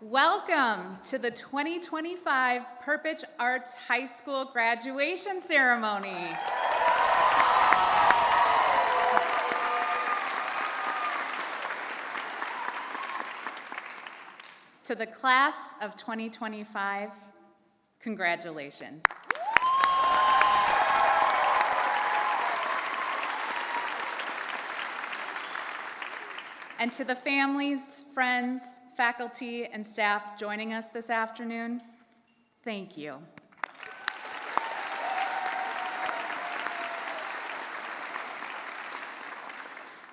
Welcome to the 2025 Perpich Arts High School graduation ceremony. To the class of 2025, congratulations. And to the families, friends, faculty, and staff joining us this afternoon, thank you.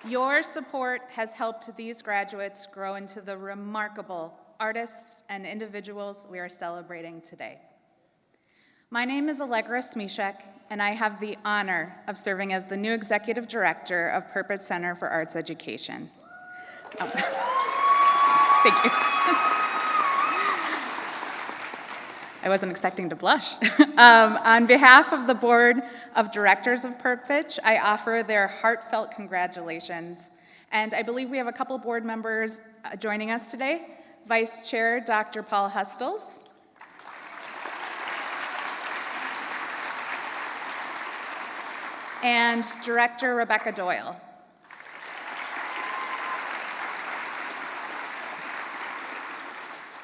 Your support has helped these graduates grow into the remarkable artists and individuals we are celebrating today. My name is Allegra Smisek, and I have the honor of serving as the new Executive Director of Perpich Center for Arts Education. Oh. Thank you. I wasn't expecting to blush. On behalf of the Board of Directors of Perpich, I offer their heartfelt congratulations. And I believe we have a couple board members joining us today. Vice Chair Dr. Paul Hustles. And Director Rebecca Doyle.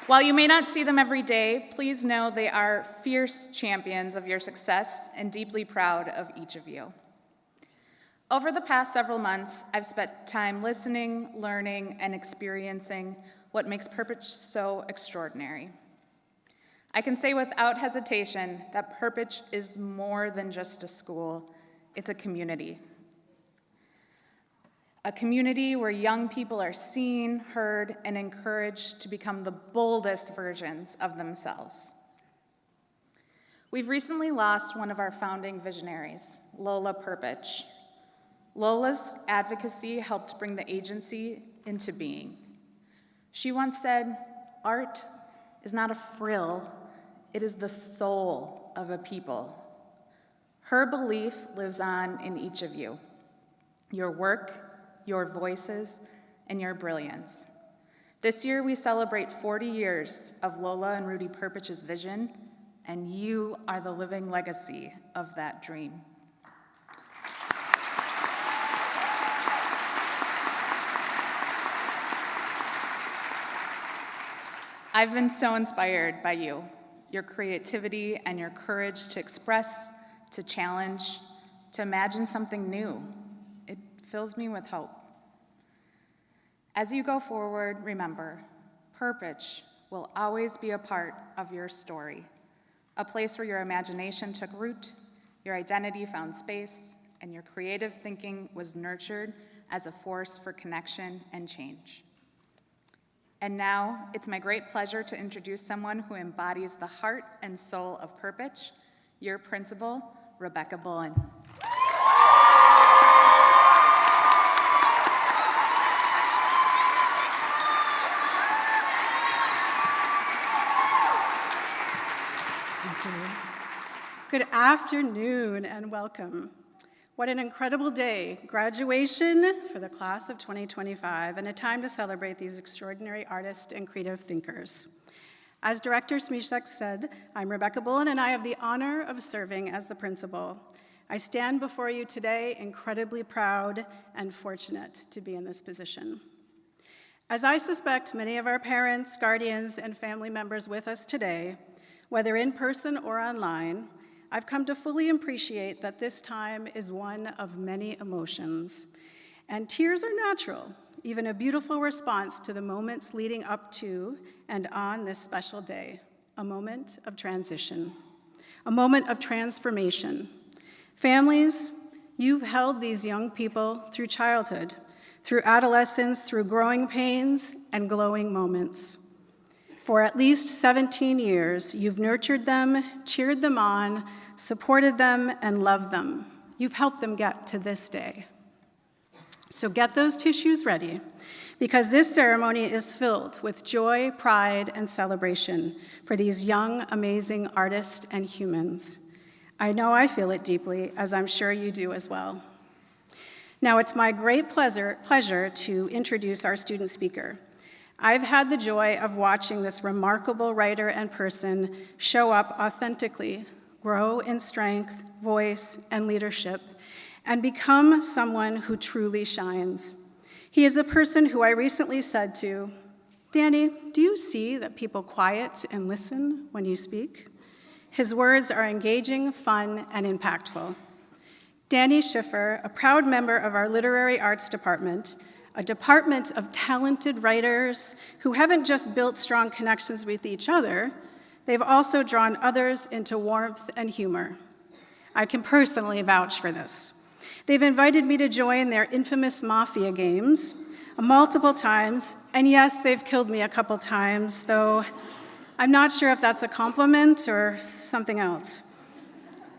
While you may not see them every day, please know they are fierce champions of your success and deeply proud of each of you. Over the past several months, I've spent time listening, learning, and experiencing what makes Perpich so extraordinary. I can say without hesitation that Perpich is more than just a school, it's a community. A community where young people are seen, heard, and encouraged to become the boldest versions of themselves. We've recently lost one of our founding visionaries, Lola Perpich. Lola's advocacy helped bring the agency into being. She once said, "Art is not a frill, it is the soul of a people." Her belief lives on in each of you, your work, your voices, and your brilliance. This year, we celebrate 40 years of Lola and Rudy Perpich's vision, and you are the living legacy of that dream. I've been so inspired by you, your creativity, and your courage to express, to challenge, to imagine something new. It fills me with hope. As you go forward, remember, Perpich will always be a part of your story, a place where your imagination took root, your identity found space, and your creative thinking was nurtured as a force for connection and change. And now, it's my great pleasure to introduce someone who embodies the heart and soul of Perpich, your principal, Rebecca Bullen. Good afternoon and welcome. What an incredible day, graduation for the class of 2025, and a time to celebrate these extraordinary artists and creative thinkers. As Director Smisek said, I'm Rebecca Bullen, and I have the honor of serving as the principal. I stand before you today incredibly proud and fortunate to be in this position. As I suspect many of our parents, guardians, and family members with us today, whether in person or online, I've come to fully appreciate that this time is one of many emotions. And tears are natural, even a beautiful response to the moments leading up to and on this special day, a moment of transition, a moment of transformation. Families, you've held these young people through childhood, through adolescence, through growing pains and glowing moments. For at least 17 years, you've nurtured them, cheered them on, supported them, and loved them. You've helped them get to this day. So get those tissues ready, because this ceremony is filled with joy, pride, and celebration for these young, amazing artists and humans. I know I feel it deeply, as I'm sure you do as well. Now, it's my great pleasure to introduce our student speaker. I've had the joy of watching this remarkable writer and person show up authentically, grow in strength, voice, and leadership, and become someone who truly shines. He is a person who I recently said to, "Danny, do you see that people quiet and listen when you speak?" His words are engaging, fun, and impactful. Danny Schiffer, a proud member of our literary arts department, a department of talented writers who haven't just built strong connections with each other, they've also drawn others into warmth and humor. I can personally vouch for this. They've invited me to join their infamous mafia games multiple times, and yes, they've killed me a couple times, though I'm not sure if that's a compliment or something else.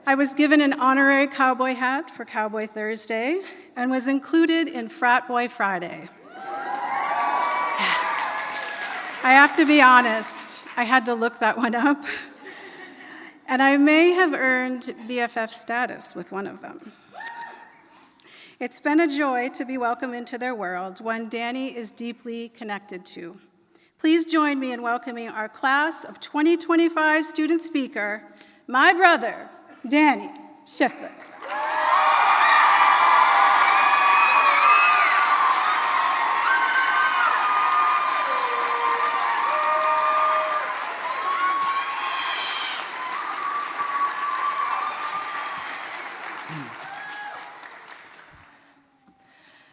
I was given an honorary cowboy hat for Cowboy Thursday and was included in Frat Boy Friday. I have to be honest, I had to look that one up, and I may have earned BFF status with one of them. It's been a joy to be welcomed into their world, one Danny is deeply connected to. Please join me in welcoming our class of 2025 student speaker, my brother, Danny Schiffer.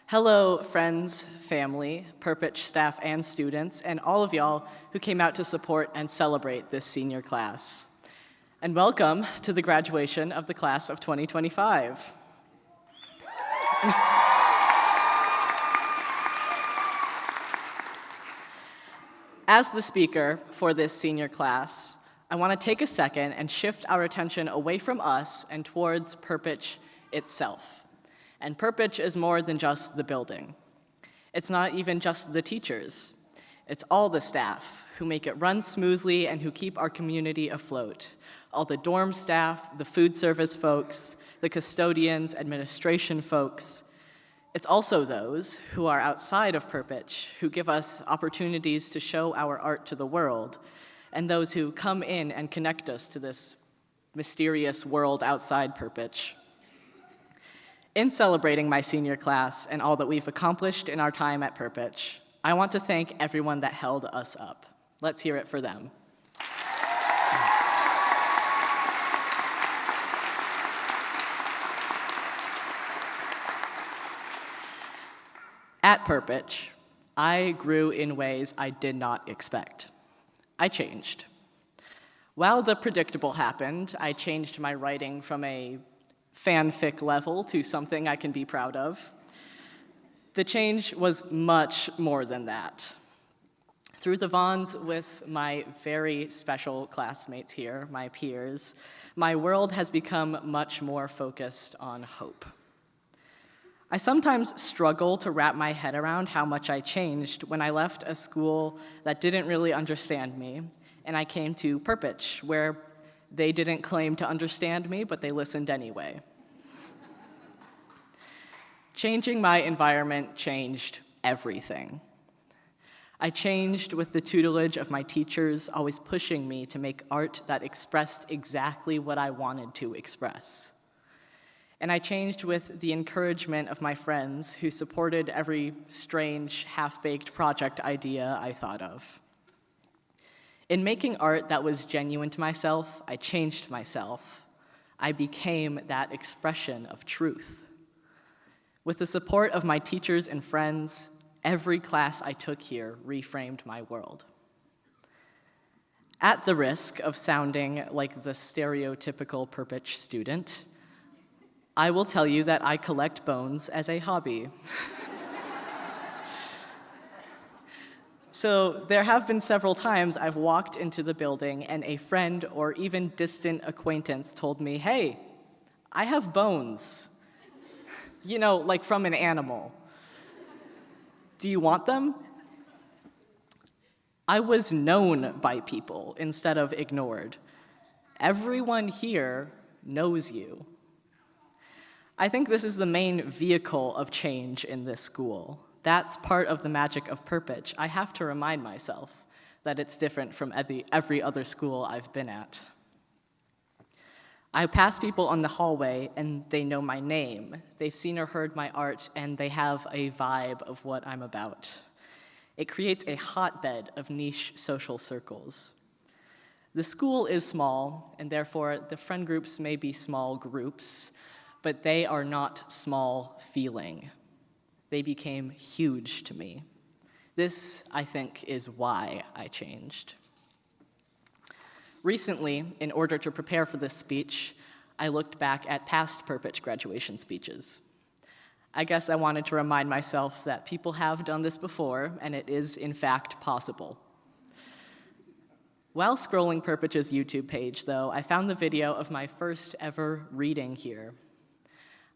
Hello, friends, family, Perpich staff and students, and all of y'all who came out to support and celebrate this senior class. And welcome to the graduation of the class of 2025. As the speaker for this senior class, I want to take a second and shift our attention away from us and towards Perpich itself. And Perpich is more than just the building. It's not even just the teachers. It's all the staff who make it run smoothly and who keep our community afloat. All the dorm staff, the food service folks, the custodians, administration folks. It's also those who are outside of Perpich who give us opportunities to show our art to the world, and those who come in and connect us to this mysterious world outside Perpich. In celebrating my senior class and all that we've accomplished in our time at Perpich, I want to thank everyone that held us up. Let's hear it for them. At Perpich, I grew in ways I did not expect. I changed. While the predictable happened, I changed my writing from a fanfic level to something I can be proud of. The change was much more than that. Through the bonds with my very special classmates here, my peers, my world has become much more focused on hope. I sometimes struggle to wrap my head around how much I changed when I left a school that didn't really understand me, and I came to Perpich, where they didn't claim to understand me, but they listened anyway. Changing my environment changed everything. I changed with the tutelage of my teachers, always pushing me to make art that expressed exactly what I wanted to express. And I changed with the encouragement of my friends who supported every strange, half-baked project idea I thought of. In making art that was genuine to myself, I changed myself. I became that expression of truth. With the support of my teachers and friends, every class I took here reframed my world. At the risk of sounding like the stereotypical Perpich student, I will tell you that I collect bones as a hobby. So there have been several times I've walked into the building and a friend or even distant acquaintance told me, "Hey, I have bones. You know, like from an animal. Do you want them?" I was known by people instead of ignored. Everyone here knows you. I think this is the main vehicle of change in this school, That's part of the magic of Perpich. I have to remind myself that it's different from every other school I've been at. I pass people on the hallway and they know my name. They've seen or heard my art and they have a vibe of what I'm about. It creates a hotbed of niche social circles. The school is small, and therefore the friend groups may be small groups, but they are not small feeling. They became huge to me. This, I think, is why I changed. Recently, in order to prepare for this speech, I looked back at past Perpich graduation speeches. I guess I wanted to remind myself that people have done this before, and it is, in fact, possible. While scrolling Perpich's YouTube page, though, I found the video of my first ever reading here.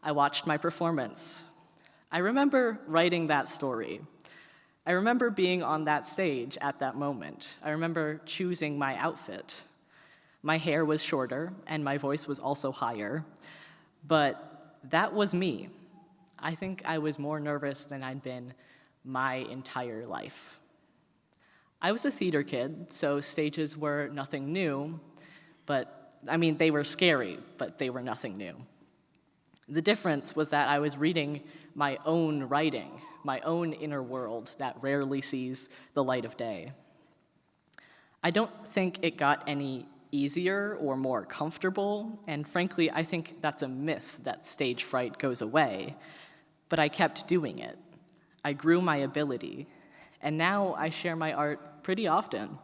I watched my performance. I remember writing that story. I remember being on that stage at that moment. I remember choosing my outfit. My hair was shorter, and my voice was also higher, but that was me. I think I was more nervous than I'd been my entire life. I was a theater kid, so stages were nothing new, they were scary, but they were nothing new. The difference was that I was reading my own writing, my own inner world that rarely sees the light of day. I don't think it got any easier or more comfortable, and frankly, I think that's a myth that stage fright goes away. But I kept doing it. I grew my ability, and now I share my art pretty often.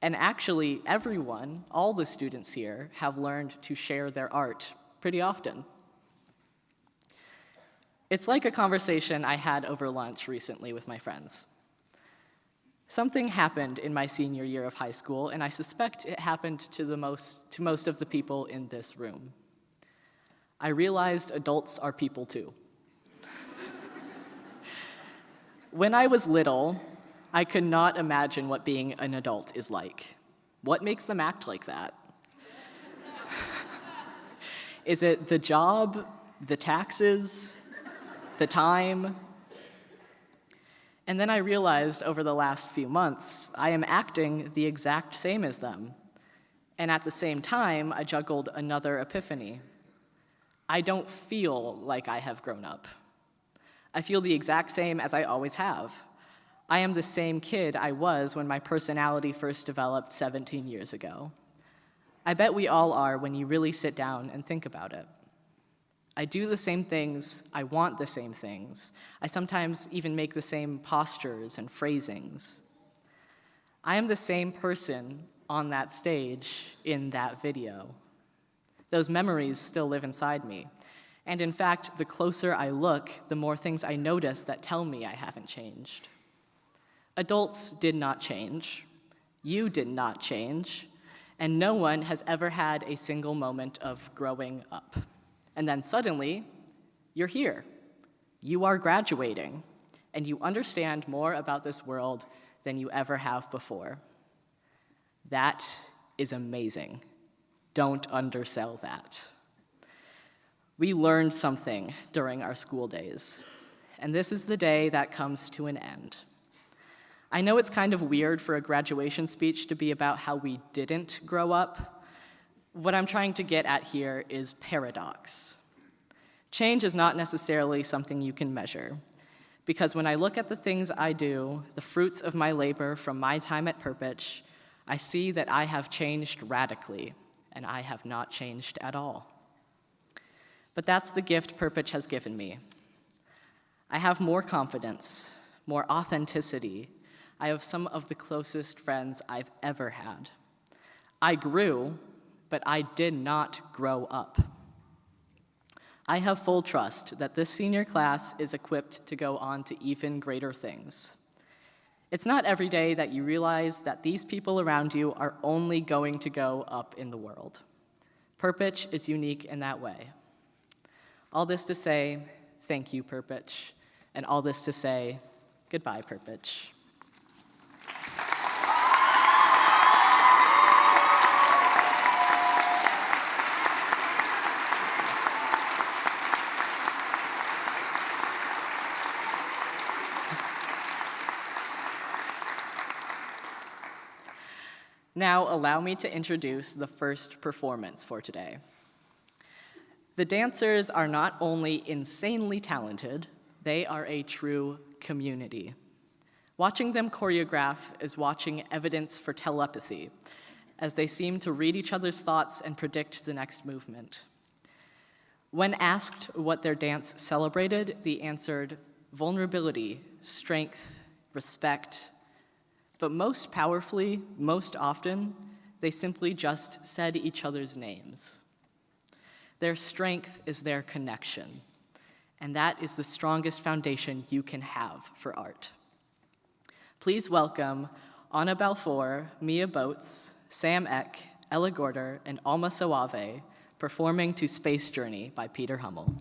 And actually, everyone, all the students here, have learned to share their art pretty often. It's like a conversation I had over lunch recently with my friends. Something happened in my senior year of high school, and I suspect it happened to most of the people in this room. I realized adults are people too. When I was little, I could not imagine what being an adult is like. What makes them act like that? Is it the job, the taxes, the time? And then I realized over the last few months, I am acting the exact same as them. And at the same time, I juggled another epiphany. I don't feel like I have grown up. I feel the exact same as I always have. I am the same kid I was when my personality first developed 17 years ago. I bet we all are when you really sit down and think about it. I do the same things, I want the same things. I sometimes even make the same postures and phrasings. I am the same person on that stage in that video. Those memories still live inside me. And in fact, the closer I look, the more things I notice that tell me I haven't changed. Adults did not change. You did not change. And no one has ever had a single moment of growing up. And then suddenly, you're here. You are graduating, and you understand more about this world than you ever have before. That is amazing. Don't undersell that. We learned something during our school days, and this is the day that comes to an end. I know it's kind of weird for a graduation speech to be about how we didn't grow up. What I'm trying to get at here is paradox. Change is not necessarily something you can measure, because when I look at the things I do, the fruits of my labor from my time at Perpich, I see that I have changed radically, and I have not changed at all. But that's the gift Perpich has given me. I have more confidence, more authenticity. I have some of the closest friends I've ever had. I grew, but I did not grow up. I have full trust that this senior class is equipped to go on to even greater things. It's not every day that you realize that these people around you are only going to go up in the world. Perpich is unique in that way. All this to say, thank you, Perpich, and all this to say, goodbye, Perpich. Now, allow me to introduce the first performance for today. The dancers are not only insanely talented, they are a true community. Watching them choreograph is watching evidence for telepathy, as they seem to read each other's thoughts and predict the next movement. When asked what their dance celebrated, they answered vulnerability, strength, respect, but most powerfully, most often, they simply just said each other's names. Their strength is their connection, and that is the strongest foundation you can have for art. Please welcome Anna Balfour, Mia Botz, Sam Eck, Ella Gorter, and Alma Soave, performing to Space Journey by Peter Hummel.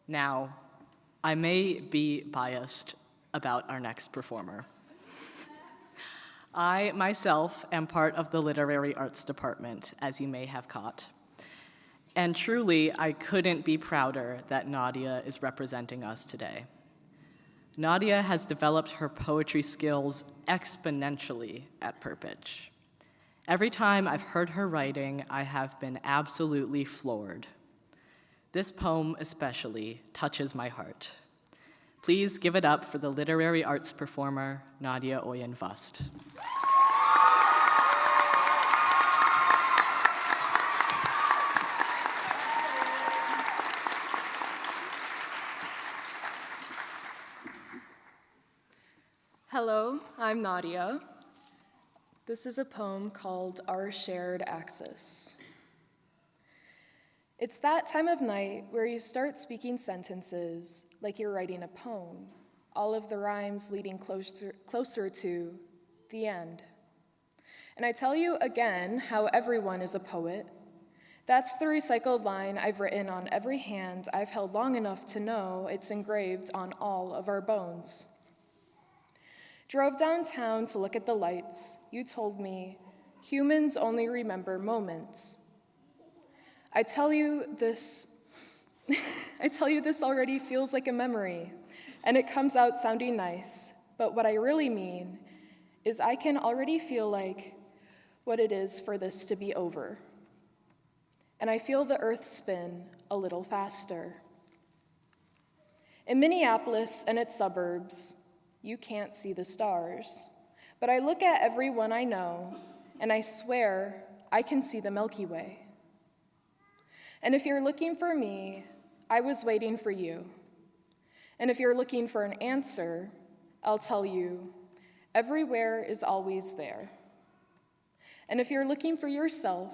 Now, I may be biased about our next performer. I, myself, am part of the Literary Arts Department, as you may have caught. And truly, I couldn't be prouder that Nadia is representing us today. Nadia has developed her poetry skills exponentially at Perpich. Every time I've heard her writing, I have been absolutely floored. This poem especially touches my heart. Please give it up for the literary arts performer, Nadia Oian Vust. Hello, I'm Nadia. This is a poem called Our Shared Axis. It's that time of night where you start speaking sentences like you're writing a poem, all of the rhymes leading closer to the end. And I tell you again how everyone is a poet. That's the recycled line I've written on every hand I've held long enough to know it's engraved on all of our bones. Drove downtown to look at the lights. You told me, humans only remember moments. I tell you this already feels like a memory, and it comes out sounding nice, but what I really mean is I can already feel like what it is for this to be over. And I feel the earth spin a little faster. In Minneapolis and its suburbs, you can't see the stars, but I look at everyone I know, and I swear I can see the Milky Way. And if you're looking for me, I was waiting for you. And if you're looking for an answer, I'll tell you, everywhere is always there. And if you're looking for yourself,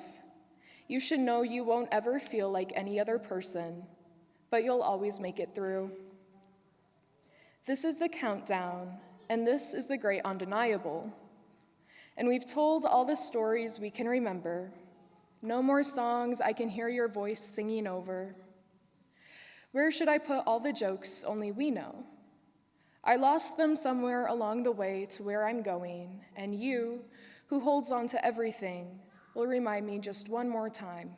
you should know you won't ever feel like any other person, but you'll always make it through. This is the countdown, and this is the great undeniable. And we've told all the stories we can remember. No more songs I can hear your voice singing over. Where should I put all the jokes only we know? I lost them somewhere along the way to where I'm going, and you, who holds on to everything, will remind me just one more time.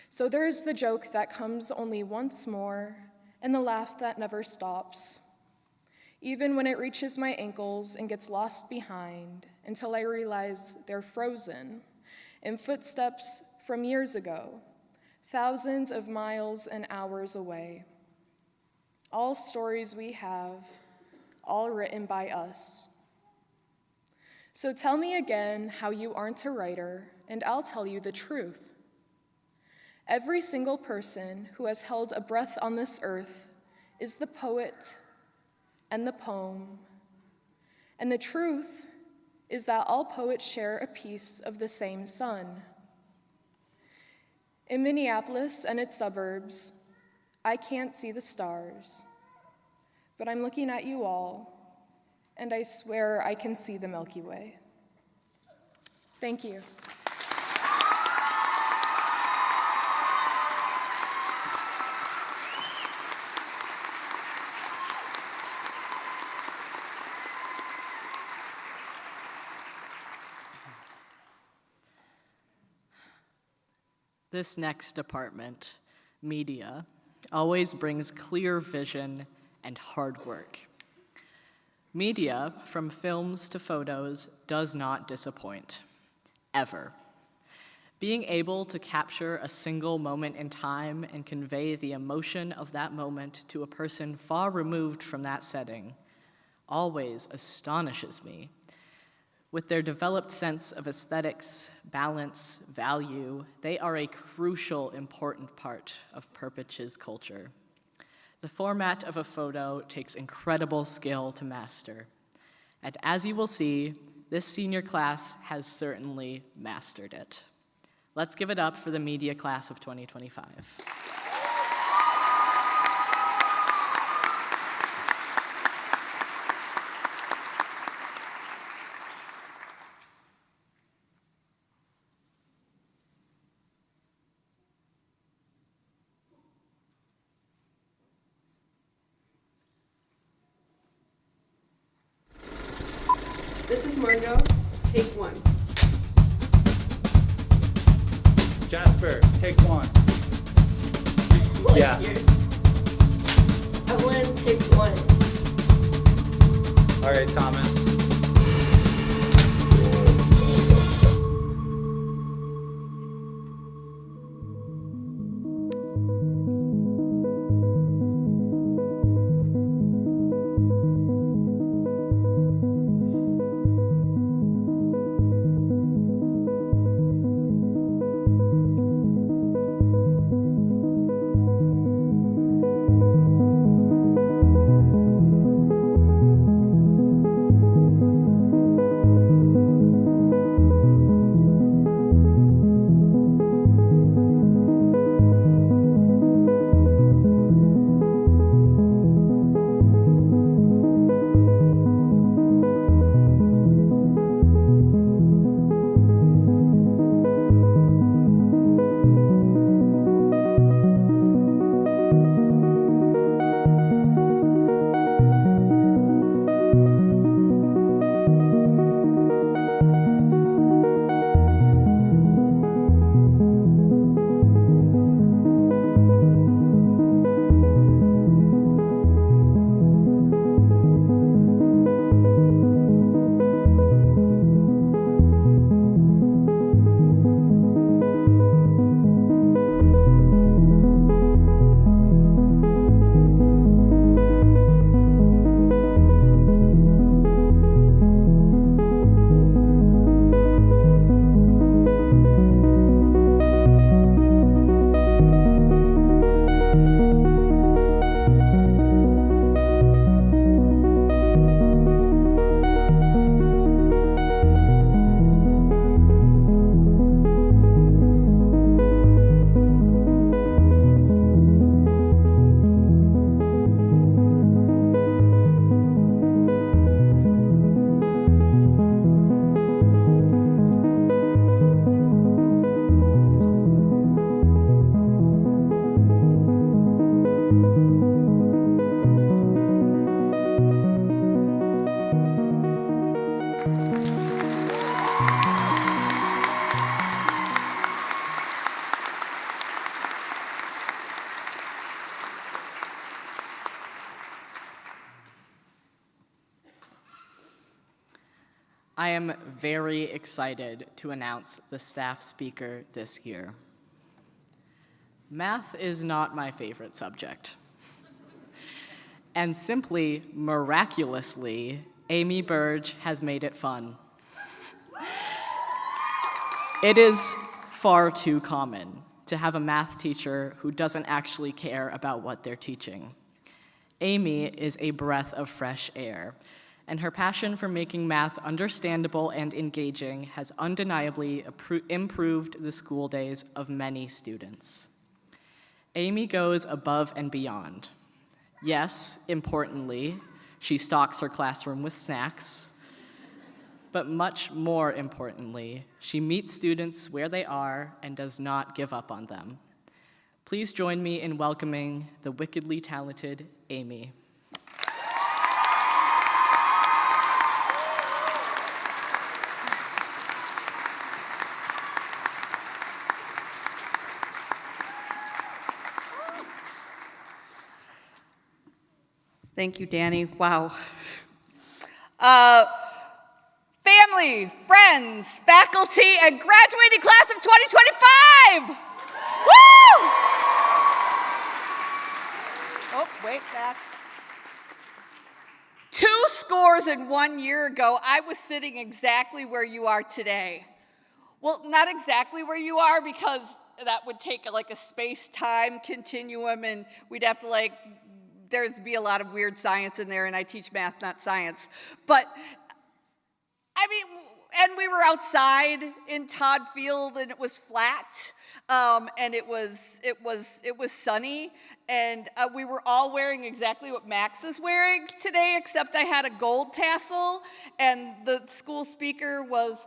So there's the joke that comes only once more, and the laugh that never stops. Even when it reaches my ankles and gets lost behind, until I realize they're frozen in footsteps from years ago, thousands of miles and hours away. All stories we have, all written by us. So tell me again how you aren't a writer, and I'll tell you the truth. Every single person who has held a breath on this earth is the poet and the poem. And the truth is that all poets share a piece of the same sun. In Minneapolis and its suburbs, I can't see the stars, but I'm looking at you all, and I swear I can see the Milky Way. Thank you. This next department, media, always brings clear vision and hard work. Media, from films to photos, does not disappoint, ever. Being able to capture a single moment in time and convey the emotion of that moment to a person far removed from that setting always astonishes me. With their developed sense of aesthetics, balance, value, they are a crucial, important part of Perpich's culture. The format of a photo takes incredible skill to master. And as you will see, this senior class has certainly mastered it. Let's give it up for the media class of 2025. This is Margot. Take one. Jasper, take one. Yeah. Evelyn, take one. All right, Thomas. I am very excited to announce the staff speaker this year. Math is not my favorite subject. And simply, miraculously, Amy Burge has made it fun. It is far too common to have a math teacher who doesn't actually care about what they're teaching. Amy is a breath of fresh air, and her passion for making math understandable and engaging has undeniably improved the school days of many students. Amy goes above and beyond. Yes, importantly, she stocks her classroom with snacks, but much more importantly, she meets students where they are and does not give up on them. Please join me in welcoming the wickedly talented Amy. Thank you, Danny. Wow. Family, friends, faculty, and graduating class of 2025! Woo! Oh, wait, back. 2 scores and 1 year ago, I was sitting exactly where you are today. Well, not exactly where you are, because that would take like a space-time continuum, and we'd have to there'd be a lot of weird science in there, and I teach math, not science. But, and we were outside in Todd Field, and it was flat, and it was sunny, and we were all wearing exactly what Max is wearing today, except I had a gold tassel, and the school speaker was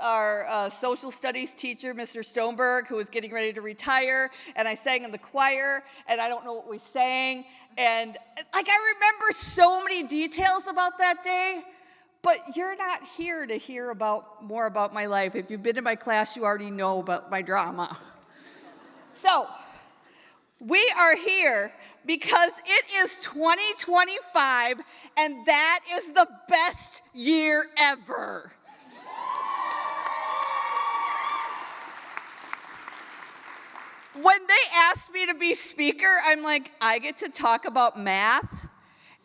our social studies teacher, Mr. Stoneberg, who was getting ready to retire, and I sang in the choir, and I don't know what we sang, and I remember so many details about that day, But you're not here to hear more about my life. If you've been in my class, you already know about my drama. So, we are here because it is 2025, and that is the best year ever. When they asked me to be speaker, I'm like, I get to talk about math?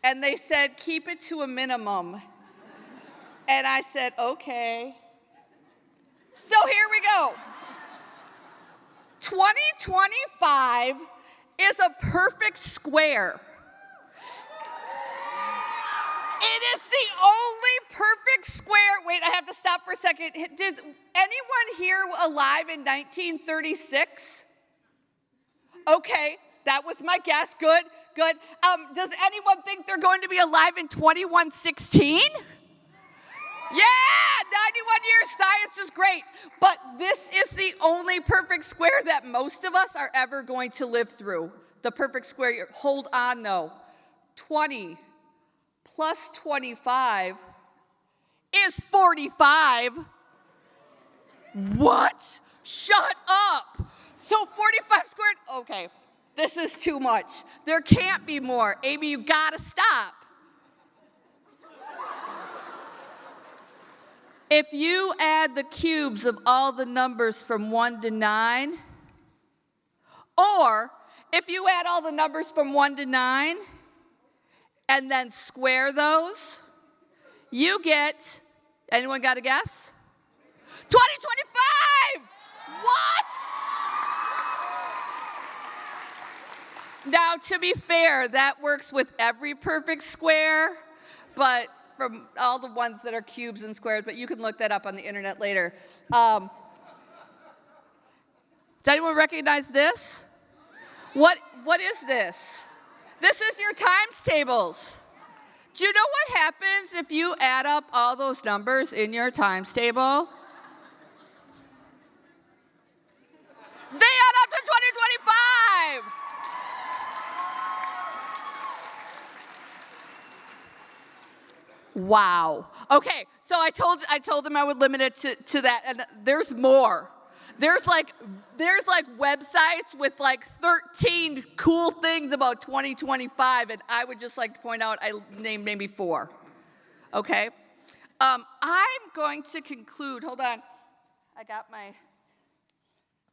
And they said, keep it to a minimum. And I said, okay. So here we go. 2025 is a perfect square. It is the only perfect square. Wait, I have to stop for a second. Does anyone here alive in 1936? Okay, that was my guess. Good. Does anyone think they're going to be alive in 2116? Yeah, 91 years, science is great. But this is the only perfect square that most of us are ever going to live through. The perfect square. Hold on, though. 20 plus 25 is 45. What? Shut up. So 45 squared, okay, this is too much. There can't be more. Amy, you gotta stop. If you add the cubes of all the numbers from 1 to 9, or if you add all the numbers from 1 to 9 and then square those, you get, anyone got a guess? 2025! What? Now, to be fair, that works with every perfect square, but from all the ones that are cubes and squares, but you can look that up on the internet later. Does anyone recognize this? What is this? This is your times tables. Do you know what happens if you add up all those numbers in your times table? They add up to 2025. Wow. Okay, so I told them I would limit it to that, and there's more. There's like websites with like 13 cool things about 2025, and I would just like to point out I named maybe 4. Okay? I'm going to conclude. Hold on.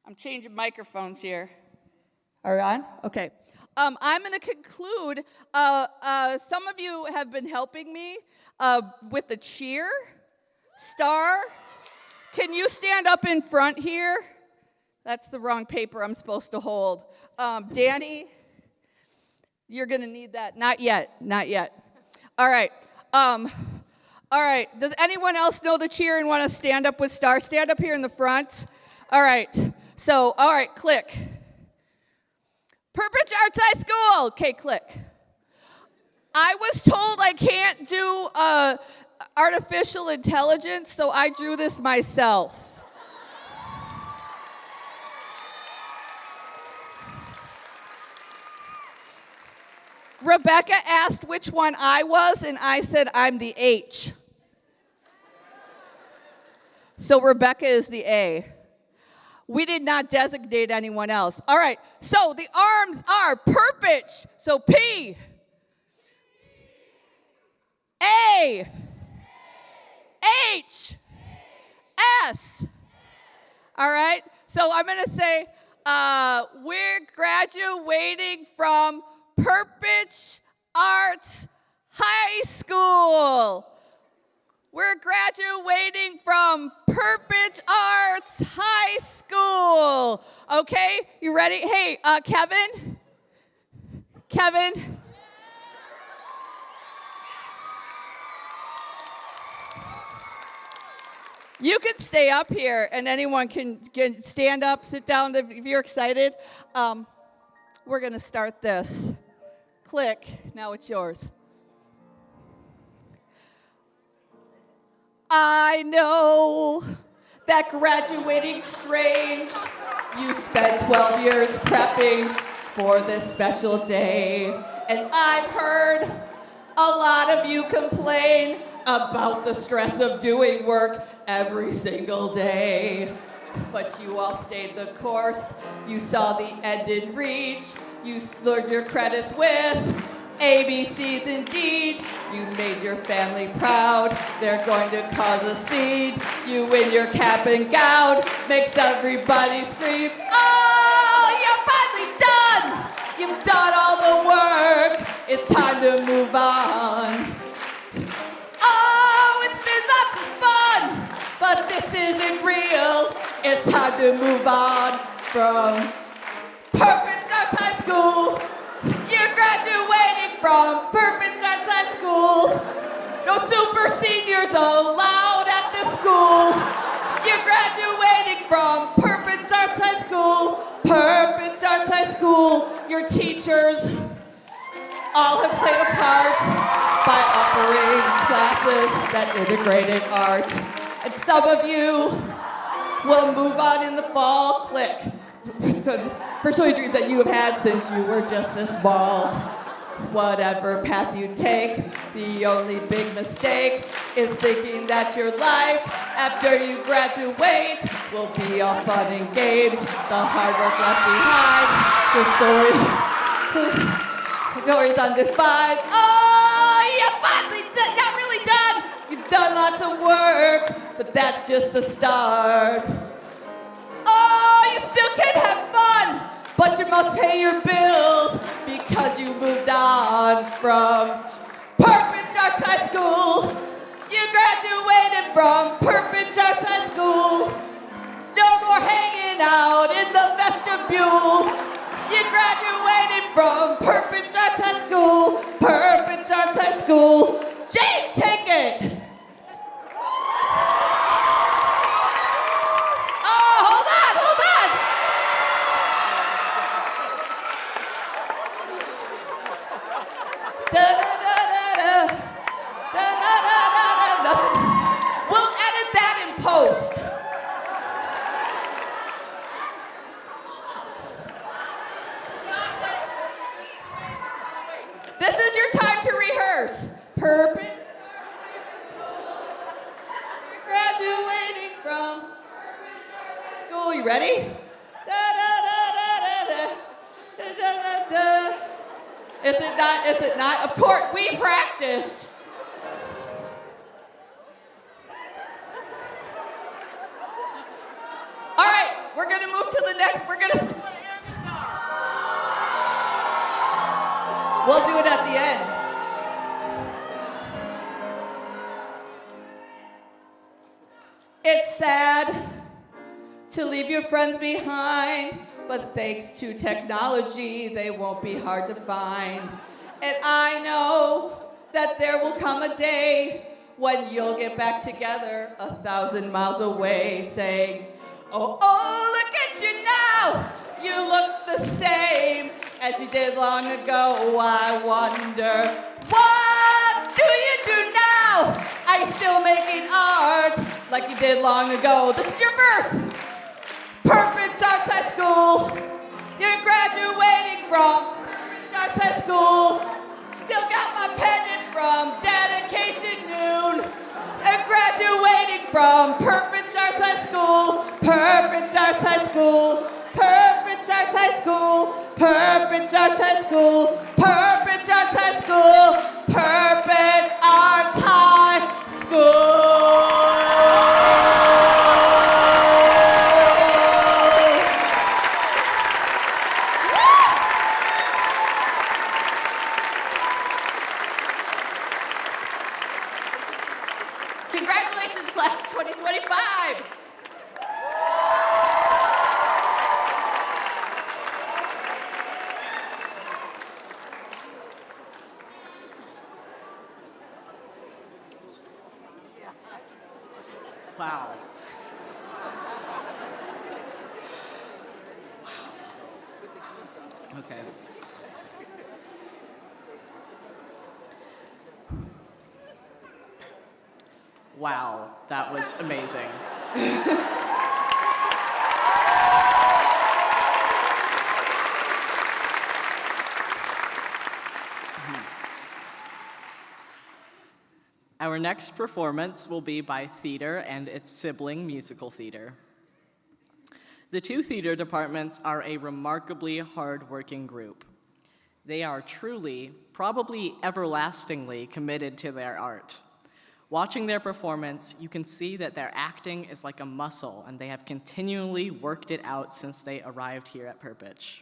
I'm changing microphones here. Are we on? Okay. I'm going to conclude. Some of you have been helping me with the cheer. Star, can you stand up in front here? That's the wrong paper I'm supposed to hold. Danny, you're going to need that. Not yet. All right. All right. Does anyone else know the cheer and want to stand up with Star? Stand up here in the front. All right. So, all right, click. Perpich Arts High School. Okay, click. I was told I can't do artificial intelligence, so I drew this myself. Rebecca asked which one I was, and I said I'm the H. So Rebecca is the A. We did not designate anyone else. All right, so the arms are Perpich. So P, A, H, S. All right, so I'm going to say we're graduating from Perpich Arts High School. We're graduating from Perpich Arts High School. Okay, you ready? Hey, Kevin? You can stay up here, and anyone can stand up, sit down if you're excited. We're going to start this. Click. Now it's yours. I know that graduating's strange. You spent 12 years prepping for this special day. And I've heard a lot of you complain about the stress of doing work every single day. But you all stayed the course. You saw the end in reach. You learned your credits with ABCs indeed. You made your family proud. They're going to cause a scene. You win your cap and gown. Makes everybody scream, oh, you're finally done. You've done all the work. It's time to move on. Oh, it's been lots of fun, but this isn't real. It's time to move on from Perpich Arts High School. You're graduating from Perpich Arts High School. No super seniors allowed at the school. You're graduating from Perpich Arts High School. Perpich Arts High School. Your teachers all have played a part by offering classes that integrated art. And some of you will move on in the fall. Click. Pursue a dream that you have had since you were just this small. Whatever path you take, the only big mistake is thinking that your life after you graduate will be all fun and games. The hard work left behind, the stories undefined. Oh, you're finally done, not really done. You've done lots of work, but that's just the start. Oh, you still can have fun, but you must pay your bills because you moved on from Perpich Arts High School. You graduated from Perpich Arts High School. No more hanging out in the vestibule. You graduated from Perpich Arts High School. Perpich Arts High School. James, take it. We'll edit that in post. This is your time to rehearse. Perpich. You're graduating from school. You ready? Is it not? Is it not? Of course, we practice. All right, we're gonna move to the next. We'll do it at the end. It's sad to leave your friends behind, but thanks to technology, they won't be hard to find. And I know that there will come a day when you'll get back together 1,000 miles away, saying, oh, look at you now. You look the same as you did long ago. I wonder, what do you do now? Are you still making art like you did long ago? This is your birth. Perpich Arts High School. You're graduating from Perpich Arts High School. Still got my pendant from dedication noon. And graduating from Perpich Arts High School. Perpich Arts High School. Perpich Arts High School. Perpich Arts High School. Perpich Arts High School. Perpich Arts High School. Congratulations, class of 2025! Wow. Okay. Wow, that was amazing. Our Our next performance will be by theater and its sibling musical theater. The two theater departments are a remarkably hard-working group. They are truly, probably everlastingly committed to their art. Watching their performance, you can see that their acting is like a muscle, and they have continually worked it out since they arrived here at Perpich.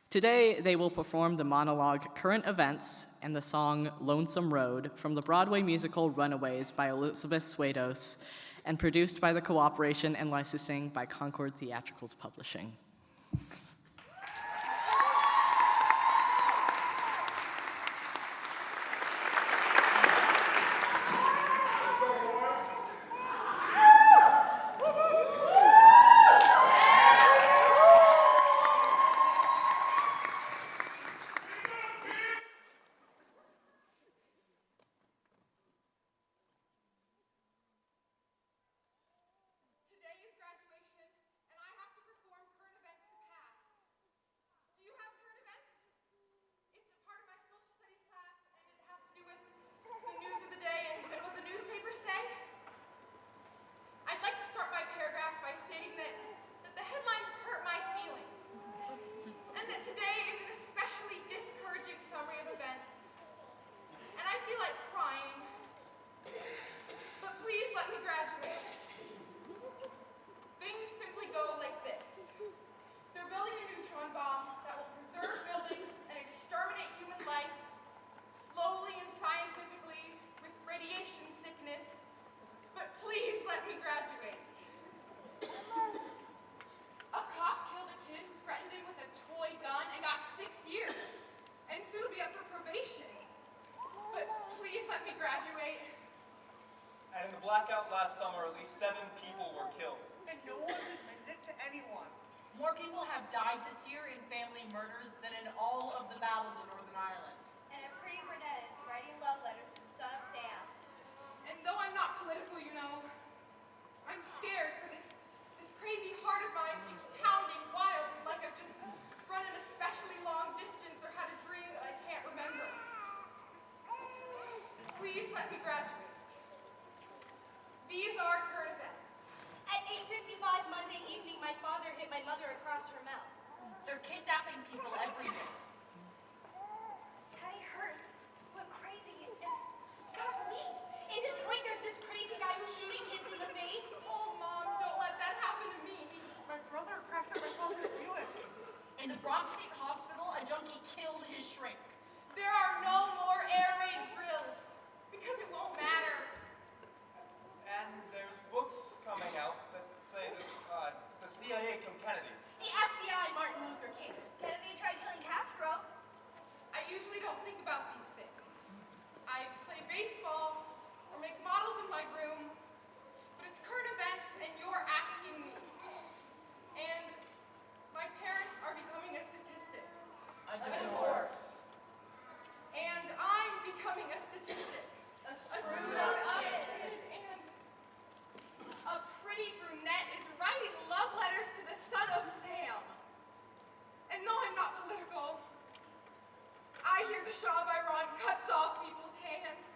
Today, they will perform the monologue Current Events and the song Lonesome Road from the Broadway musical Runaways by Elizabeth Swados and produced by the cooperation and licensing by Concord Theatricals Publishing. Blackout last summer, at least 7 people were killed. And no one's admitted it to anyone. More people have died this year in family murders than in all of the battles in Northern Ireland. And a pretty brunette is writing love letters to the son of Sam. And though I'm not political, you know, I'm scared for this crazy heart of mine keeps pounding wildly like I've just run an especially long distance or had a dream that I can't remember. Please let me graduate. These are current events. At 8:55 Monday evening, my father hit my mother across her mouth. They're kidnapping people every day. Patty Hearst went crazy and got police. In Detroit, there's this crazy guy who's shooting kids in the face. Oh, Mom, don't let that happen to me. My brother cracked up my father's Buick. In the Bronx State Hospital, a junkie killed his shrink. There are no more air raid drills because it won't matter. And there's books coming out that say that the CIA killed Kennedy. The FBI, Martin Luther King. Kennedy tried killing Castro. I usually don't think about these things. I play baseball or make models in my room, but it's current events and you're asking me. And my parents are becoming a statistic. A divorce. And I'm becoming a statistic. A screwed up kid. And a pretty brunette is writing love letters to the son of Sam. And though I'm not political, I hear the Soave cuts off people's hands.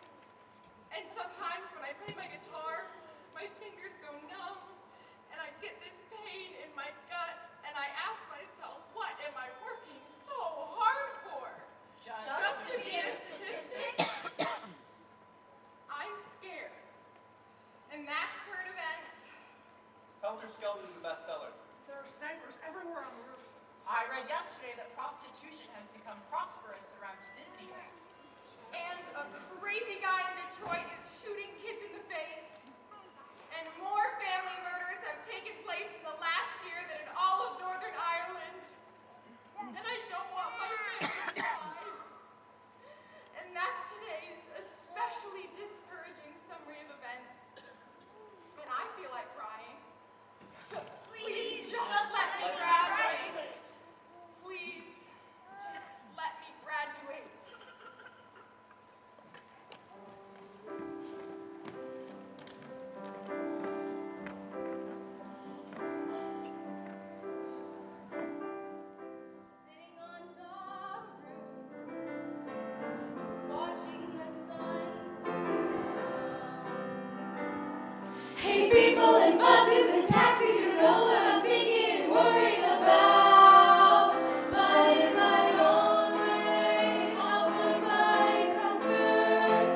And sometimes when I play my guitar, my fingers go numb, and I get this pain in my gut, and I ask myself, what am I working so hard for? Just to be a statistic? I'm scared. And that's current events. Helter Skelter's a bestseller. There are snipers everywhere on roofs. I read yesterday that prostitution has become prosperous around Disneyland. And a crazy guy in Detroit is shooting kids in the face. And more family murders have taken place in the last year than in all of Northern Ireland. And I don't want my family to die. And that's today's especially discouraging summary of events. And I feel like crying. Please just let me graduate. Please just let me graduate. and buses and taxis, you know what I'm thinking and worrying about. But in my own way, I'll find my comfort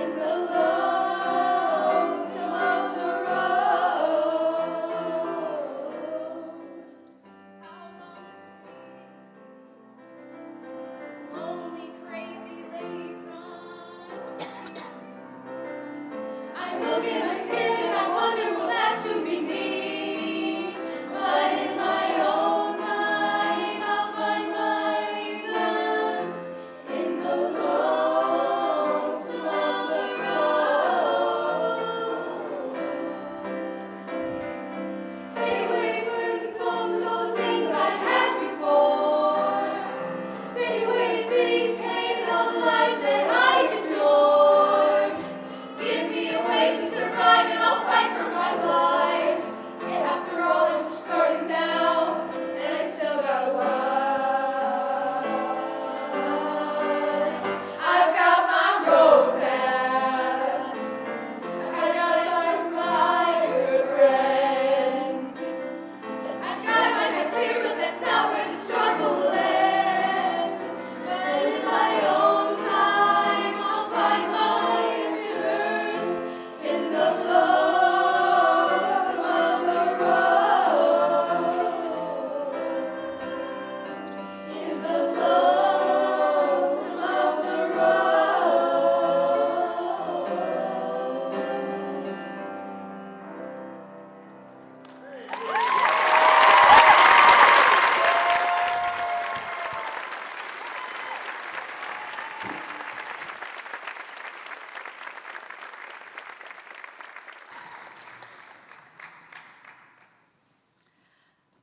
in the lonesome of the road. Out on the street, lonely, crazy ladies run. I look and I stare and I wonder, will that soon be me? But in my own mind, I'll find my reasons in the lonesome of the road. Take away words and songs and all the things I've had before. Take away city's pain and all the lives that I've endured. Give me a way to survive and I'll fight for my life. And after all, I'm just starting now, and I still got a while. I've got my roadmap. I got it learned from my good friends. I've got it my head clear, but that's not where the struggle will end. But in my own time, I'll find my answers in the lonesome of the road. In the lonesome of the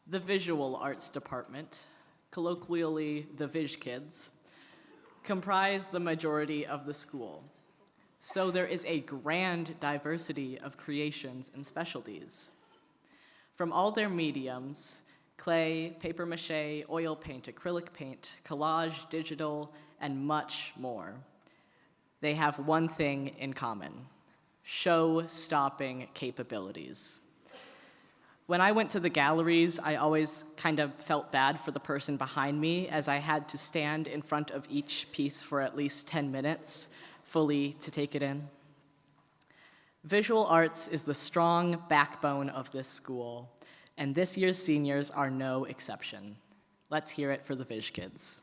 The Visual Arts Department, colloquially the Viz Kids, comprise the majority of the school. So there is a grand diversity of creations and specialties. From all their mediums, clay, paper mache, oil paint, acrylic paint, collage, digital, and much more, they have one thing in common: show-stopping capabilities. When I went to the galleries, I always kind of felt bad for the person behind me, as I had to stand in front of each piece for at least 10 minutes, fully to take it in. Visual arts is the strong backbone of this school, and this year's seniors are no exception. Let's hear it for the Viz Kids.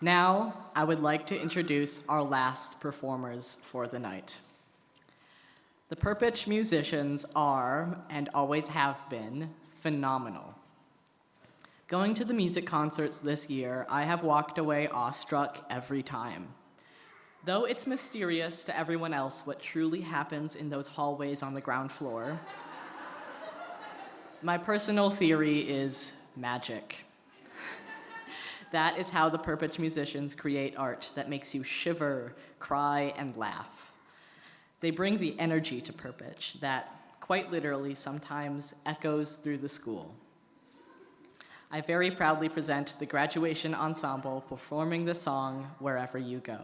Now, I would like to introduce our last performers for the night. The Perpich musicians are, and always have been, phenomenal. Going to the music concerts this year, I have walked away awestruck every time. Though it's mysterious to everyone else what truly happens in those hallways on the ground floor, my personal theory is magic. That is how the Perpich musicians create art that makes you shiver, cry, and laugh. They bring the energy to Perpich that, quite literally, sometimes echoes through the school. I very proudly present the graduation ensemble performing the song Wherever You Go.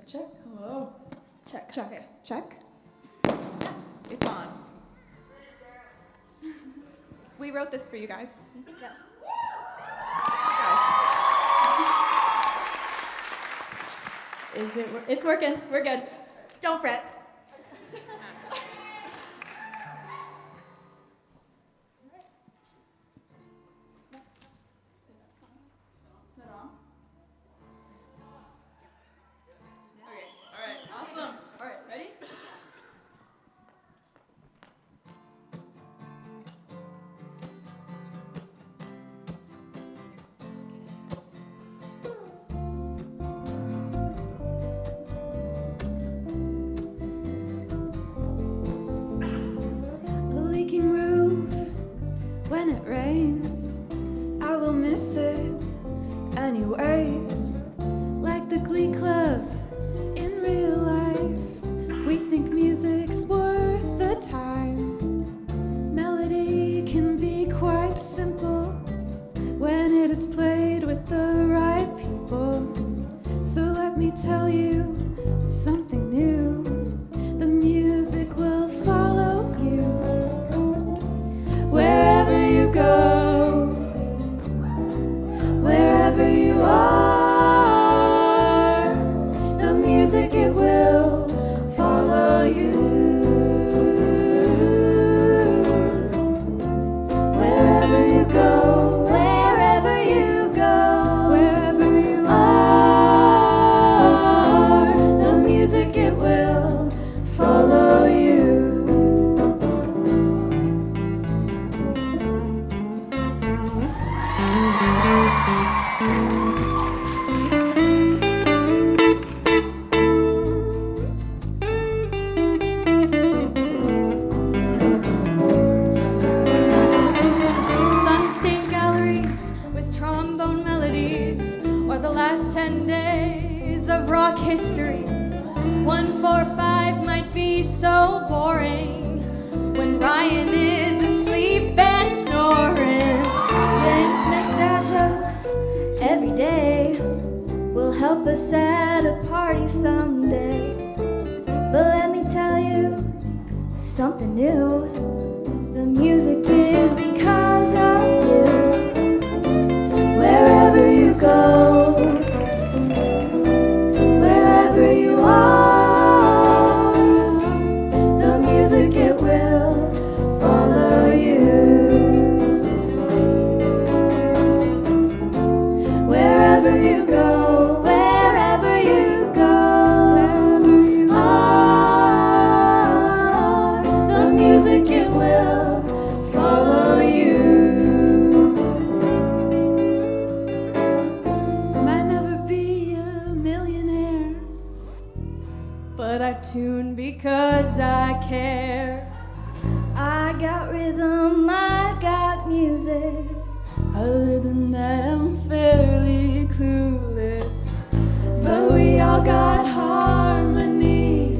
Check. Hello. Check. Yeah, it's on. We wrote this for you guys. Yeah. It's working. We're good. Don't fret. Awesome. All right, ready? A leaking roof when it rains. I will miss it anyways. Like the Glee Club in real life, we think music's worth the time. Melody can be quite simple when it is played with the right people. So let me tell you something new. The music will follow you wherever you go, wherever you are. The music, it will follow you wherever you go, wherever you go, wherever you are. The music, it will follow you. Sun-stained galleries with trombone melodies, or the last 10 days of rock history. 145 might be so boring when Ryan is asleep and snoring. James makes sad jokes every day, will help us at a party someday. But let me tell you something new. The music is because of you. Wherever you go, wherever you are, the music, it will follow you. Wherever you go, wherever you go, wherever you are, the music, it will follow you. Might never be a millionaire, but I tune because I care. I got rhythm, I got music. Other than that, I'm fairly clueless. But we all got harmony.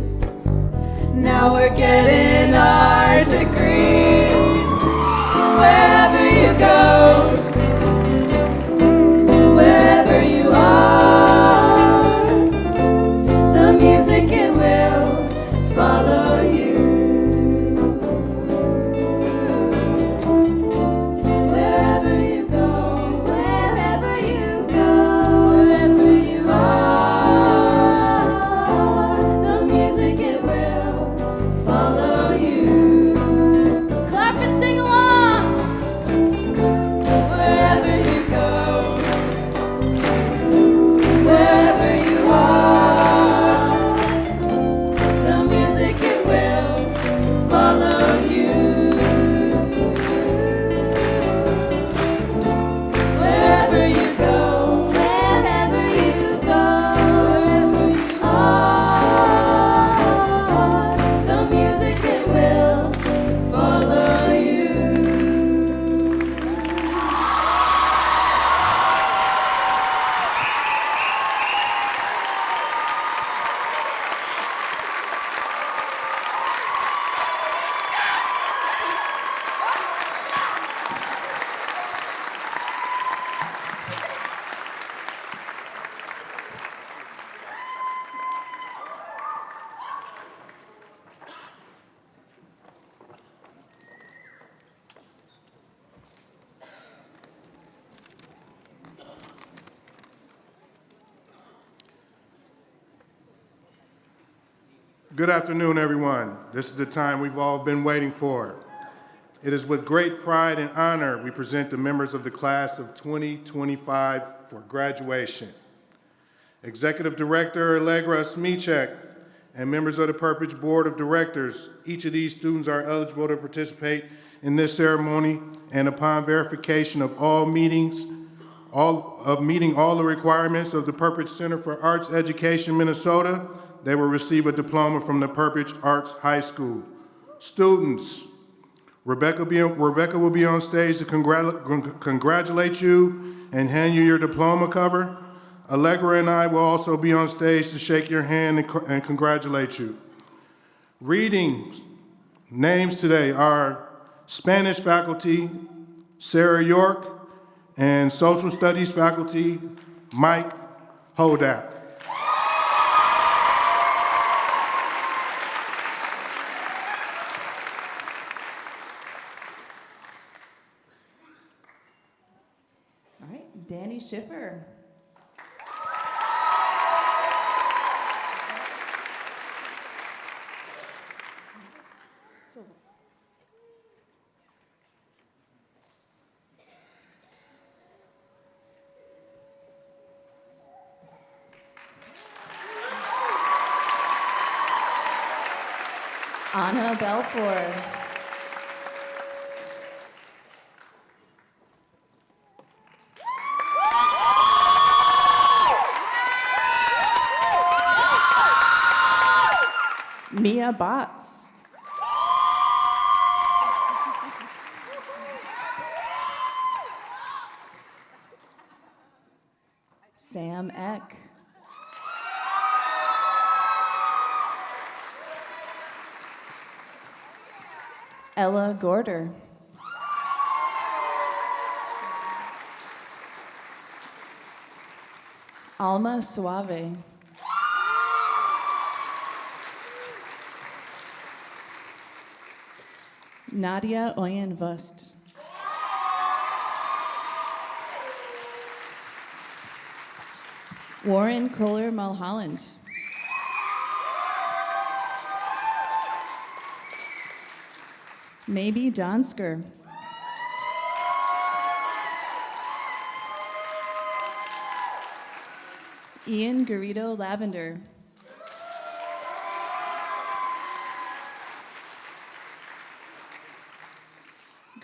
Now we're getting our degree. Wherever you go, wherever you are, the music, it will follow you. Wherever you go, wherever you go, Good afternoon, everyone. This is the time we've all been waiting for. It is with great pride and honor we present the members of the class of 2025 for graduation. Executive Director Allegra Smisek and members of the Perpich Board of Directors, each of these students are eligible to participate in this ceremony, and upon verification of meeting all the requirements of the Perpich Center for Arts Education, Minnesota, they will receive a diploma from the Perpich Arts High School. Students, Rebecca will be on stage to congratulate you and hand you your diploma cover. Allegra and I will also be on stage to shake your hand and congratulate you. Reading names today are Spanish faculty Sarah York and Social Studies faculty Mike Hodak. Schiffer. Anna Balfour. Botz. Sam Eck. Ella Gorter. Alma Soave. Nadia Oian Vust. Warren Kohler Mulholland. Maybe Donsker. Ian Garrido-Lavender.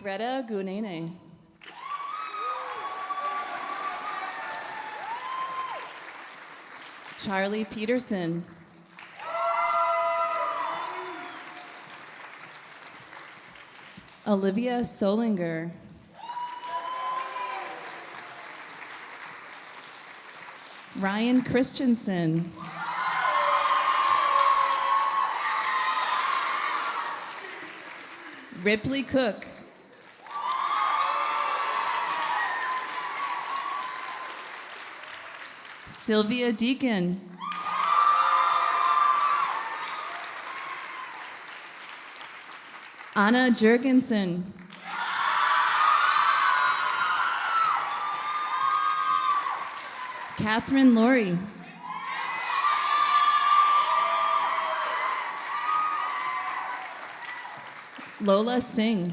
Greta Kunene. Charli Pedersen. Olivia Solinger. Ryan Christensen. Ripley Cook. Sylvia Dieken. Jurgenson. Catherine Laurie. Lola Singh.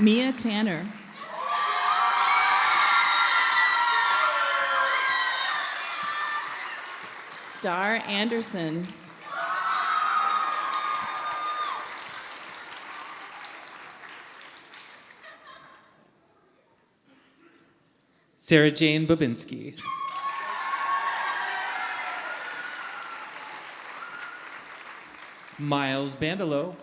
Mia Tanner. Star Anderson. Sarah Jane Babinski. Miles Bandelow.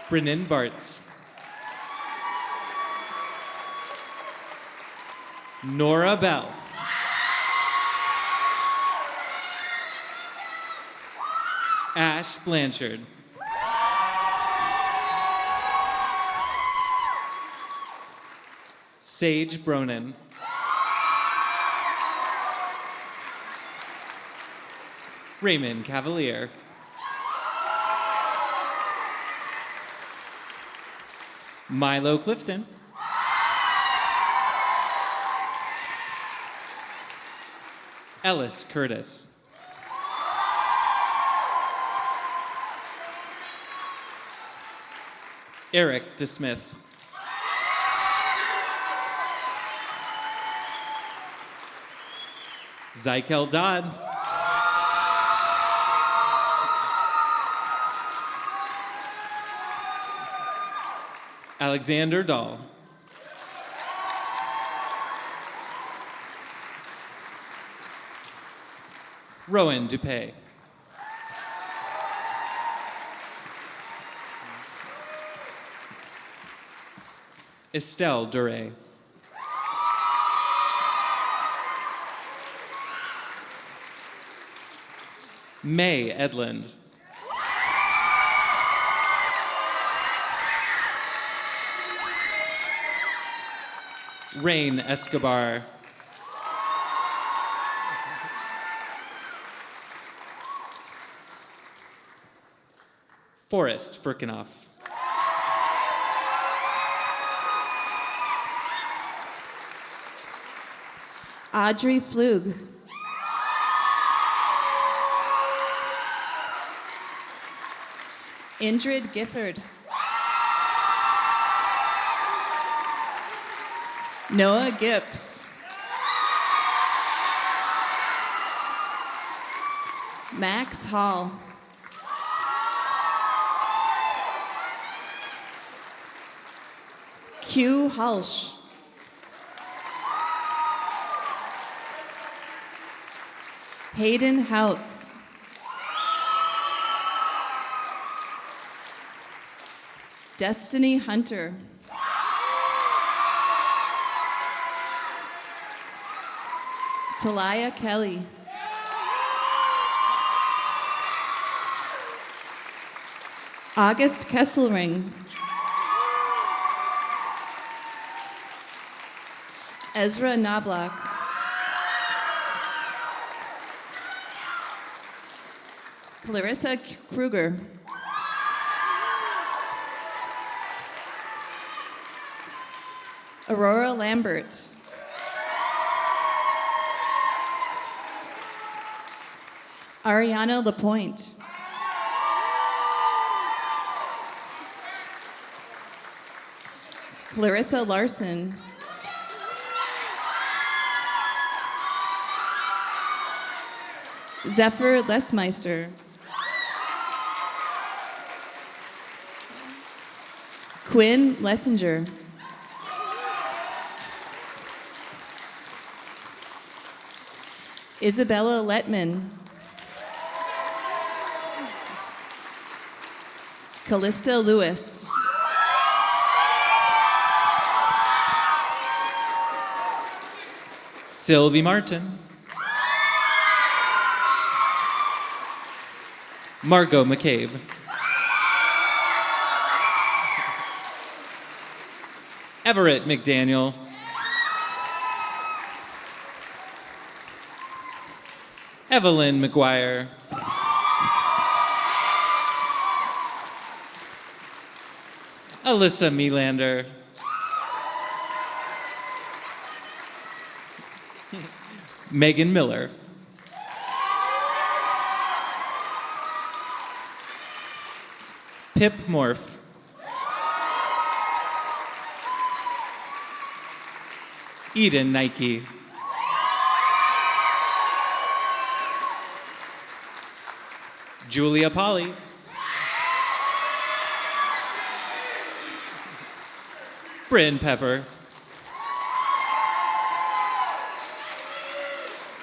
Brennan Bartz. Nora Bell. Ash Blanchard. Sage Bronin. Raymond Cavalier. Milo Clifton. Ellis Curtis. Eric DeSmith. Zykel Dodd. Alexander Dahl. Rowan Dupay. Estelle Duray. May Edlund. Rain Escobar. Forrest Firkinoff. Audrey Flug. Indrid Gifford. Noah Gibbs. Max Hall. Q Hulsh. Hayden Houts. Destiny Hunter. Talia Kelly. August Kesselring. Ezra Knobloch. Clarissa Kruger. Aurora Lambert. Ariana Lapointe. Clarissa Larson. Zephyr Lesmeister. Quinn Lessinger. Isabella Letman. Callista Lewis. Sylvie Martin. Margot McCabe. Everett McDaniel. Evelyn McGuire. Alyssa Melander. Megan Miller. Pip Morph. Eden Nike. Julia Polly. Bryn Pepper.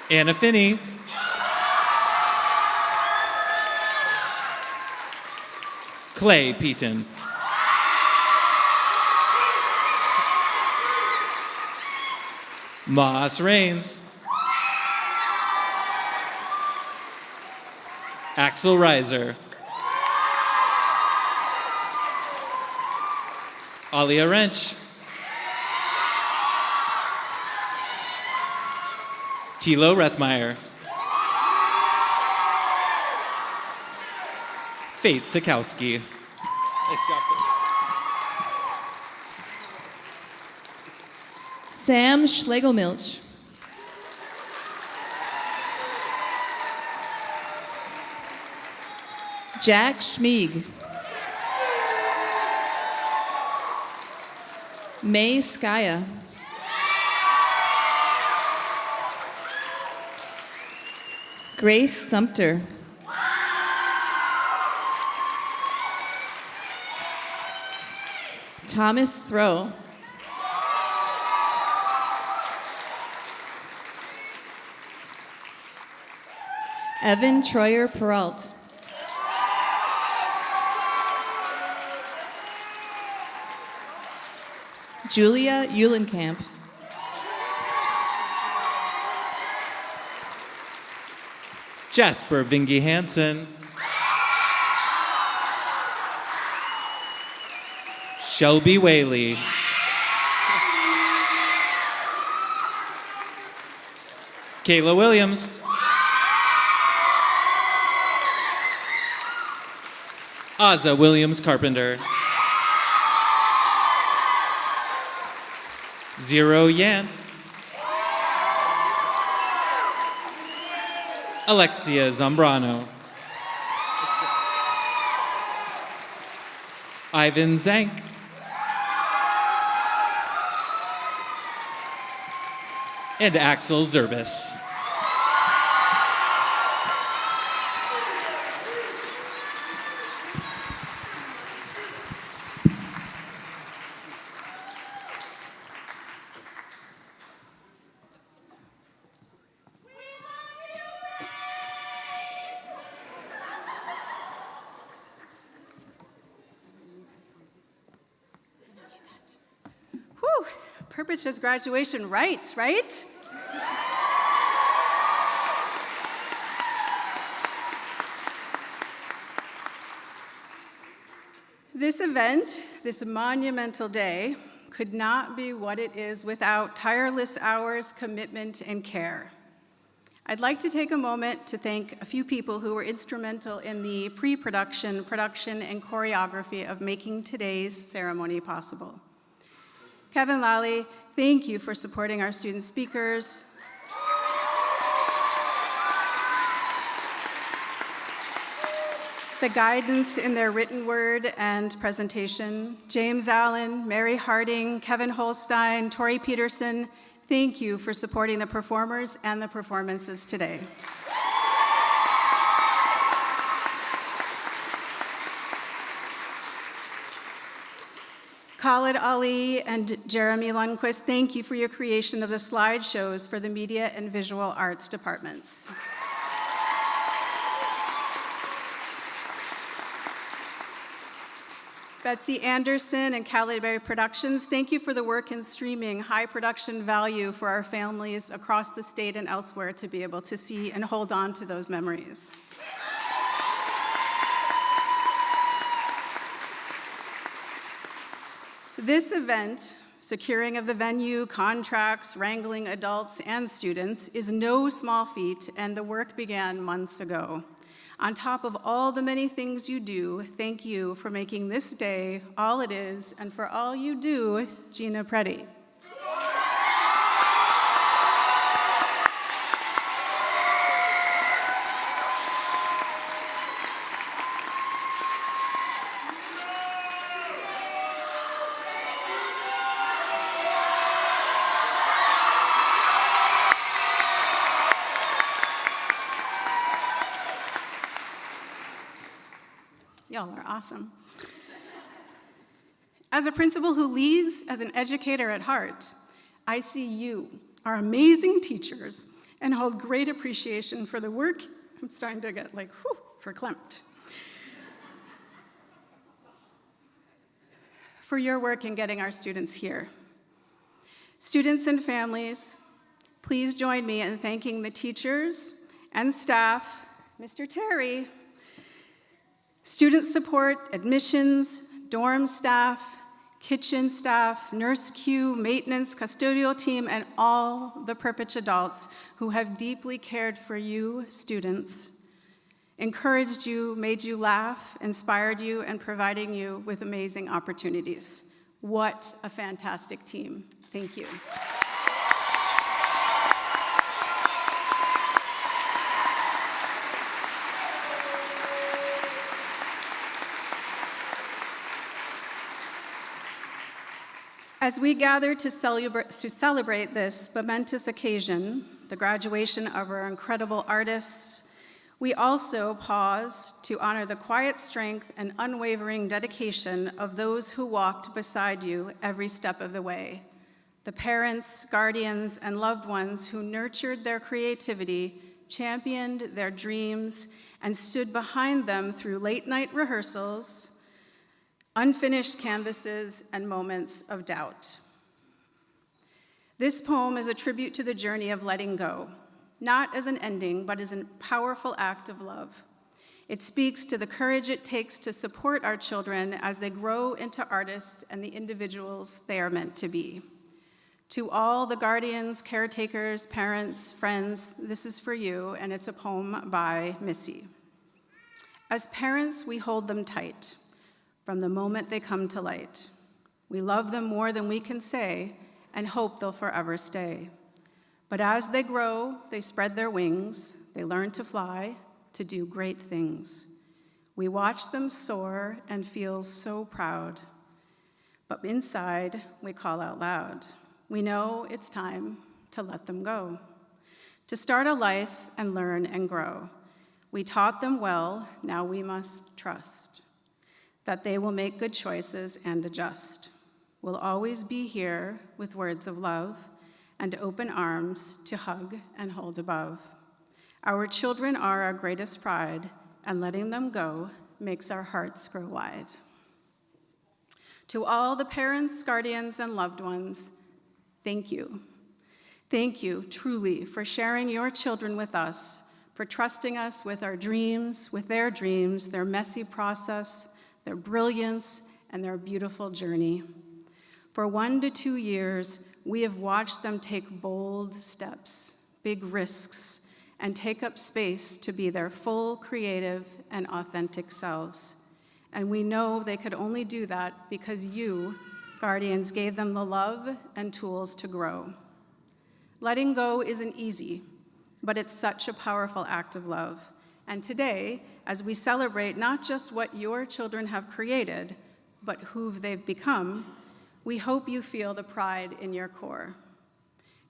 Anna Finney. Clay Peaton. Moss Rains. Axel Reiser. Alia Wrench. Tilo Rethmeyer. Fate Sikowski. Nice job. Sam Schlegelmilch. Jack Schmieg. May Skaya. Grace Sumter. Thomas Throw. Evan Troyer Peralt. Julia Eulenkamp. Jasper Vingy Hansen. Shelby Whaley. Kayla Williams. Aza Williams Carpenter. Zero Yant. Alexia Zambrano. Ivan Zank. And Axel Zerbis. Whew, Perpich's graduation, right? This event, this monumental day, could not be what it is without tireless hours, commitment, and care. I'd like to take a moment to thank a few people who were instrumental in the pre-production, production, and choreography of making today's ceremony possible. Kevin Lally, thank you for supporting our student speakers. The guidance in their written word and presentation. James Allen, Mary Harding, Kevin Holstein, Tori Pedersen, thank you for supporting the performers and the performances today. Khalid Ali and Jeremy Lundquist, thank you for your creation of the slideshows for the media and visual arts departments. Betsy Anderson and Caliberry Productions, thank you for the work in streaming high production value for our families across the state and elsewhere to be able to see and hold on to those memories. This event, securing of the venue, contracts, wrangling adults and students, is no small feat, and the work began months ago. On top of all the many things you do, thank you for making this day all it is, and for all you do, Gina Preddy. Y'all are awesome. As a principal who leads as an educator at heart, I see you, our amazing teachers, and hold great appreciation for the work. I'm starting to get like, whew, verklempt. For your work in getting our students here. Students and families, please join me in thanking the teachers and staff, Mr. Terry, student support, admissions, dorm staff, kitchen staff, nurse queue, maintenance, custodial team, and all the Perpich adults who have deeply cared for you, students, encouraged you, made you laugh, inspired you, and providing you with amazing opportunities. What a fantastic team. Thank you. As we gather to celebrate this momentous occasion, the graduation of our incredible artists, we also pause to honor the quiet strength and unwavering dedication of those who walked beside you every step of the way. The parents, guardians, and loved ones who nurtured their creativity, championed their dreams, and stood behind them through late-night rehearsals, unfinished canvases, and moments of doubt. This poem is a tribute to the journey of letting go, not as an ending, but as a powerful act of love. It speaks to the courage it takes to support our children as they grow into artists and the individuals they are meant to be. To all the guardians, caretakers, parents, friends, this is for you, and it's a poem by Missy. As parents, we hold them tight from the moment they come to light. We love them more than we can say and hope they'll forever stay. But as they grow, they spread their wings, they learn to fly, to do great things. We watch them soar and feel so proud. But inside, we call out loud. We know it's time to let them go, to start a life and learn and grow. We taught them well, now we must trust that they will make good choices and adjust. We'll always be here with words of love and open arms to hug and hold above. Our children are our greatest pride, and letting them go makes our hearts grow wide. To all the parents, guardians, and loved ones, thank you. Thank you, truly, for sharing your children with us, for trusting us with our dreams, with their dreams, their messy process, their brilliance, and their beautiful journey. For 1 to 2 years, we have watched them take bold steps, big risks, and take up space to be their full, creative, and authentic selves. And we know they could only do that because you, guardians, gave them the love and tools to grow. Letting go isn't easy, but it's such a powerful act of love. And today, as we celebrate not just what your children have created, but who they've become, we hope you feel the pride in your core.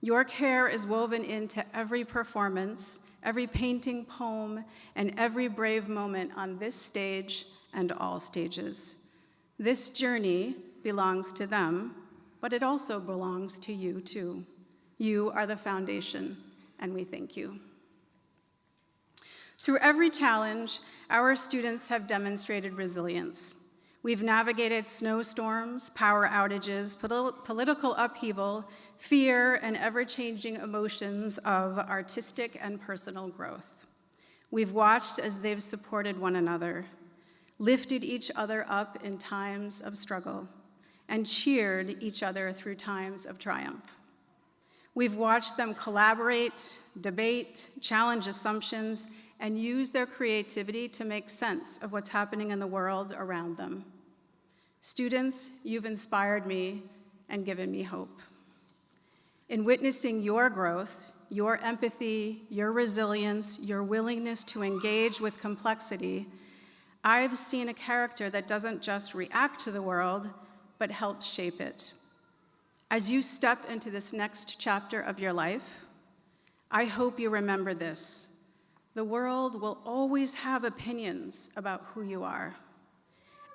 Your care is woven into every performance, every painting, poem, and every brave moment on this stage and all stages. This journey belongs to them, but it also belongs to you too. You are the foundation, and we thank you. Through every challenge, our students have demonstrated resilience. We've navigated snowstorms, power outages, political upheaval, fear, and ever-changing emotions of artistic and personal growth. We've watched as they've supported one another, lifted each other up in times of struggle, and cheered each other through times of triumph. We've watched them collaborate, debate, challenge assumptions, and use their creativity to make sense of what's happening in the world around them. Students, you've inspired me and given me hope. In witnessing your growth, your empathy, your resilience, your willingness to engage with complexity, I've seen a character that doesn't just react to the world, but helps shape it. As you step into this next chapter of your life, I hope you remember this. The world will always have opinions about who you are.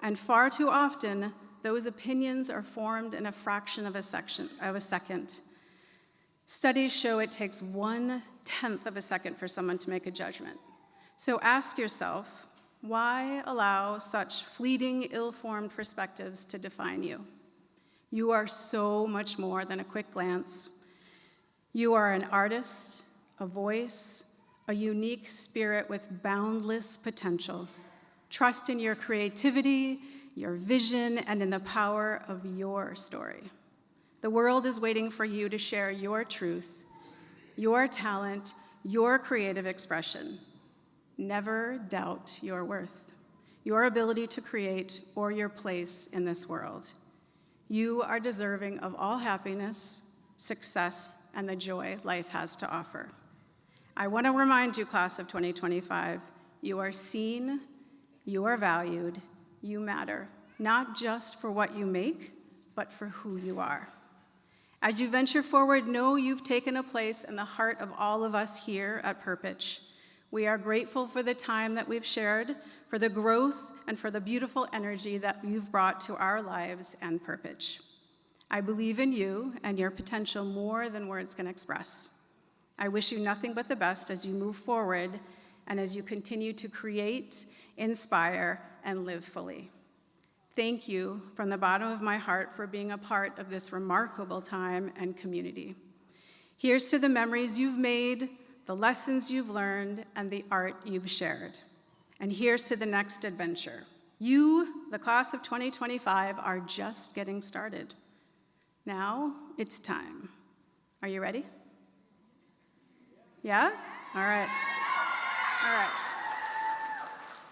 And far too often, those opinions are formed in a fraction of a second. Studies show it takes 1/10 of a second for someone to make a judgment. So ask yourself, why allow such fleeting, ill-formed perspectives to define you? You are so much more than a quick glance. You are an artist, a voice, a unique spirit with boundless potential. Trust in your creativity, your vision, and in the power of your story. The world is waiting for you to share your truth, your talent, your creative expression. Never doubt your worth, your ability to create, or your place in this world. You are deserving of all happiness, success, and the joy life has to offer. I want to remind you, class of 2025, you are seen, you are valued, you matter, not just for what you make, but for who you are. As you venture forward, know you've taken a place in the heart of all of us here at Perpich. We are grateful for the time that we've shared, for the growth, and for the beautiful energy that you've brought to our lives and Perpich. I believe in you and your potential more than words can express. I wish you nothing but the best as you move forward and as you continue to create, inspire, and live fully. Thank you from the bottom of my heart for being a part of this remarkable time and community. Here's to the memories you've made, the lessons you've learned, and the art you've shared. And here's to the next adventure. You, the class of 2025, are just getting started. Now it's time. Are you ready? Yeah? All right. All right.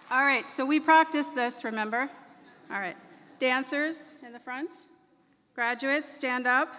All right, so we practiced this, remember? All right. Dancers in the front. Graduates, stand up.